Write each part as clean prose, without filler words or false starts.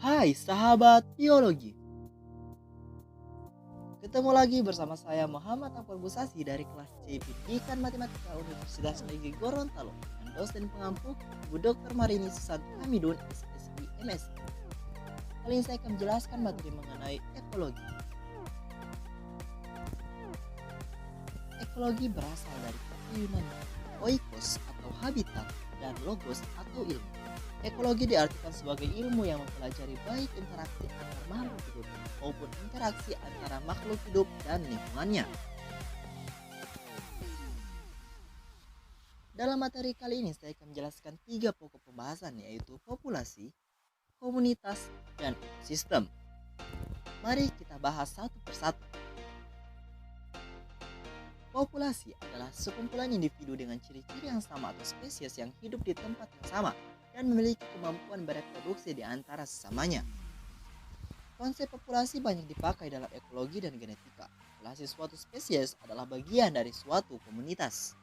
Hai sahabat biologi, ketemu lagi bersama saya Muhammad Akbar Busasi dari kelas C Pendidikan Matematika Universitas Negeri Gorontalo dan dosen pengampu Bu Dr. Marini Susanti Hamidun SSI MSc. Kali ini saya akan menjelaskan materi mengenai ekologi. Ekologi berasal dari kata Yunani oikos atau habitat dan logos atau ilmu. Ekologi diartikan sebagai ilmu yang mempelajari baik interaksi antar makhluk hidup maupun interaksi antara makhluk hidup dan lingkungannya. Dalam materi kali ini saya akan menjelaskan 3 pokok pembahasan, yaitu populasi, komunitas, dan ekosistem. Mari kita bahas satu persatu. Populasi adalah sekumpulan individu dengan ciri-ciri yang sama atau spesies yang hidup di tempat yang sama dan memiliki kemampuan bereproduksi di antara sesamanya. Konsep populasi banyak dipakai dalam ekologi dan genetika. Populasi suatu spesies adalah bagian dari suatu komunitas.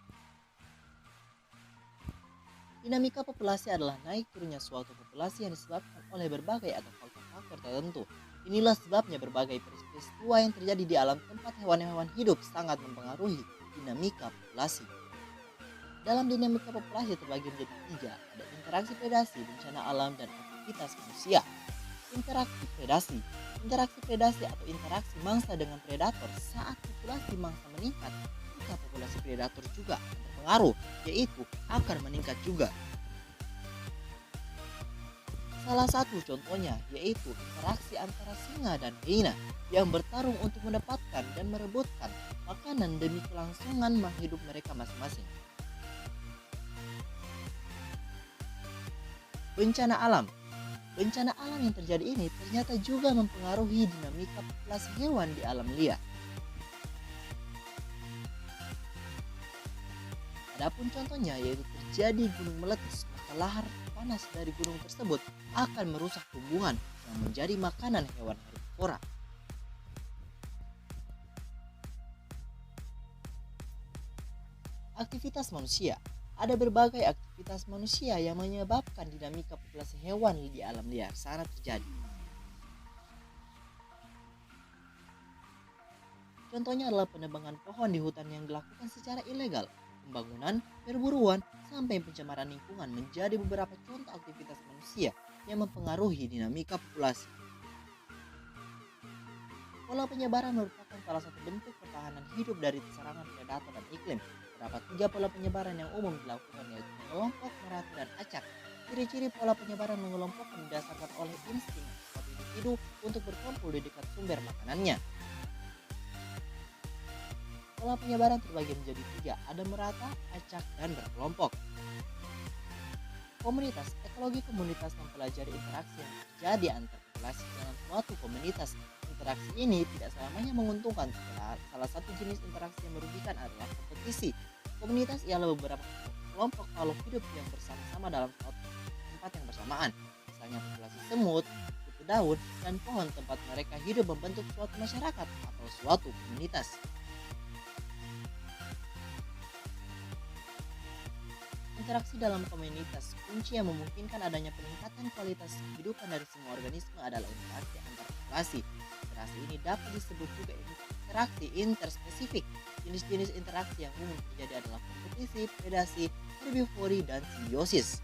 Dinamika populasi adalah naik turunnya suatu populasi yang disebabkan oleh berbagai atau faktor-faktor tertentu. Inilah sebabnya berbagai peristiwa yang terjadi di alam tempat hewan-hewan hidup sangat mempengaruhi dinamika populasi. Dalam dinamika populasi terbagi menjadi 3, ada interaksi predasi, bencana alam, dan aktivitas manusia. Interaksi predasi atau interaksi mangsa dengan predator. Saat populasi mangsa meningkat, maka populasi predator juga akan terpengaruh, yaitu akan meningkat juga. Salah satu contohnya yaitu interaksi antara singa dan hyena yang bertarung untuk mendapatkan dan merebutkan makanan demi kelangsungan hidup mereka masing-masing. Bencana alam yang terjadi ini ternyata juga mempengaruhi dinamika populasi hewan di alam liar. Adapun contohnya yaitu terjadi gunung meletus, maka lahar panas dari gunung tersebut akan merusak tumbuhan yang menjadi makanan hewan herbivora. Aktivitas manusia. Ada berbagai aktivitas manusia yang menyebabkan dinamika populasi hewan di alam liar sana terjadi. Contohnya adalah penebangan pohon di hutan yang dilakukan secara ilegal, pembangunan, perburuan, sampai pencemaran lingkungan menjadi beberapa contoh aktivitas manusia yang mempengaruhi dinamika populasi. Pola penyebaran merupakan salah satu bentuk pertahanan hidup dari serangan predator dan iklim. Terdapat 3 pola penyebaran yang umum dilakukan, yaitu mengelompok, merata, dan acak. Ciri-ciri pola penyebaran mengelompokkan didasarkan oleh insting suatu individu untuk berkumpul di dekat sumber makanannya. Pola penyebaran terbagi menjadi 3, ada merata, acak, dan berkelompok. Komunitas. Ekologi komunitas mempelajari interaksi yang terjadi antar populasi dalam suatu komunitas. Interaksi ini tidak selamanya menguntungkan. Salah satu jenis interaksi yang merugikan adalah kompetisi. Komunitas ialah beberapa kelompok makhluk hidup yang bersama-sama dalam suatu tempat yang bersamaan. Misalnya populasi semut, kutu daun, dan pohon tempat mereka hidup membentuk suatu masyarakat atau suatu komunitas. Interaksi dalam komunitas. Kunci yang memungkinkan adanya peningkatan kualitas kehidupan dari semua organisme adalah interaksi antar populasi. Interaksi ini dapat disebut juga interaksi interspesifik. Jenis-jenis interaksi yang umum terjadi adalah kompetisi, predasi, herbivori, dan simbiosis.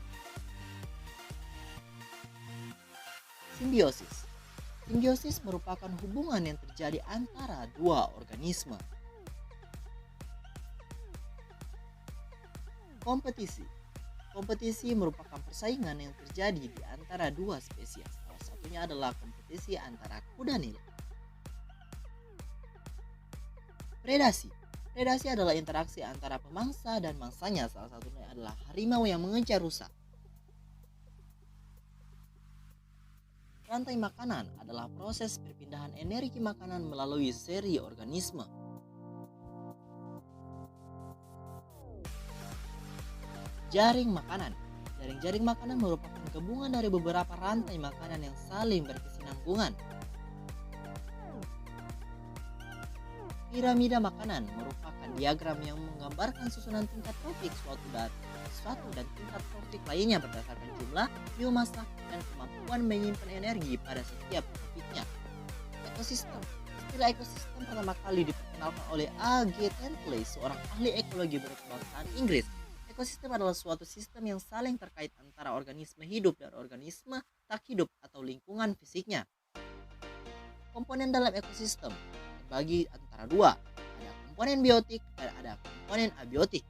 Simbiosis merupakan hubungan yang terjadi antara 2 organisme. Kompetisi merupakan persaingan yang terjadi di antara 2 spesies. Salah satunya adalah kompetisi antara kuda nil. Predasi adalah interaksi antara pemangsa dan mangsanya. Salah satunya adalah harimau yang mengejar rusa. Rantai makanan adalah proses perpindahan energi makanan melalui seri organisme. Jaring makanan merupakan gabungan dari beberapa rantai makanan yang saling berkesinambungan. Piramida makanan merupakan menggunakan diagram yang menggambarkan susunan tingkat trofik suatu dan tingkat trofik lainnya berdasarkan jumlah, biomasa, dan kemampuan menyimpan energi pada setiap trofiknya. Ekosistem. Istilah ekosistem pertama kali diperkenalkan oleh A.G. Tentley, seorang ahli ekologi berkebangsaan Inggris. Ekosistem adalah suatu sistem yang saling terkait antara organisme hidup dan organisme tak hidup atau lingkungan fisiknya. Komponen dalam ekosistem dibagi antara dua, ada komponen biotik dan ada komponen abiotik.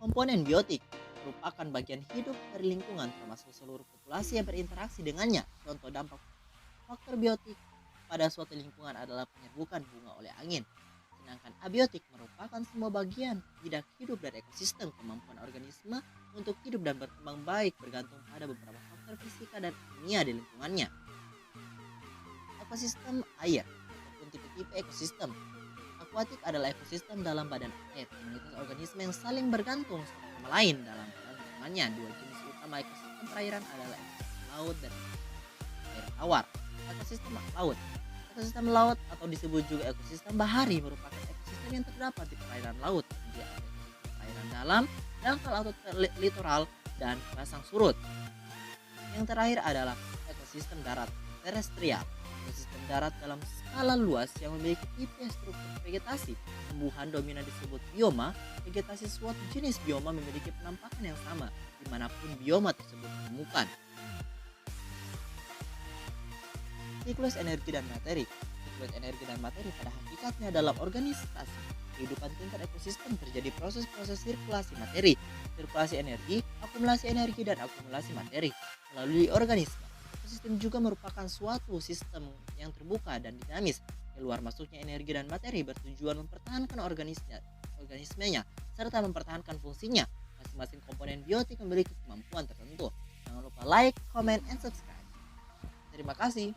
Komponen biotik merupakan bagian hidup dari lingkungan termasuk seluruh populasi yang berinteraksi dengannya. Contoh dampak faktor biotik pada suatu lingkungan adalah penyerbukan bunga oleh angin. Sedangkan abiotik merupakan semua bagian tidak hidup dari ekosistem. Kemampuan organisme untuk hidup dan berkembang baik bergantung pada beberapa faktor fisika dan kimia di lingkungannya. Ekosistem air ataupun tipe-tipe ekosistem. Akuatik adalah ekosistem dalam badan air, komunitas organisme yang saling bergantung satu sama lain dalam lingkungannya. Dua jenis utama ekosistem perairan adalah ekosistem laut dan air tawar. Ekosistem laut. Ekosistem laut atau disebut juga ekosistem bahari merupakan ekosistem yang terdapat di perairan laut. Dia ada perairan dalam, dangkal atau litoral, dan pasang surut. Yang terakhir adalah ekosistem darat terestrial. Ekosistem darat dalam skala luas yang memiliki tipe struktur vegetasi. Tumbuhan dominan disebut bioma. Vegetasi suatu jenis bioma memiliki penampakan yang sama dimanapun bioma tersebut ditemukan. Siklus energi dan materi. Siklus energi dan materi pada hakikatnya dalam organisasi kehidupan tingkat ekosistem terjadi proses-proses sirkulasi materi, sirkulasi energi, dan akumulasi materi melalui organisme. Ekosistem juga merupakan suatu sistem yang terbuka dan dinamis. Keluar masuknya energi dan materi bertujuan mempertahankan organismenya serta mempertahankan fungsinya. Masing-masing komponen biotik memiliki kemampuan tertentu. Jangan lupa like, comment, and subscribe. Terima kasih.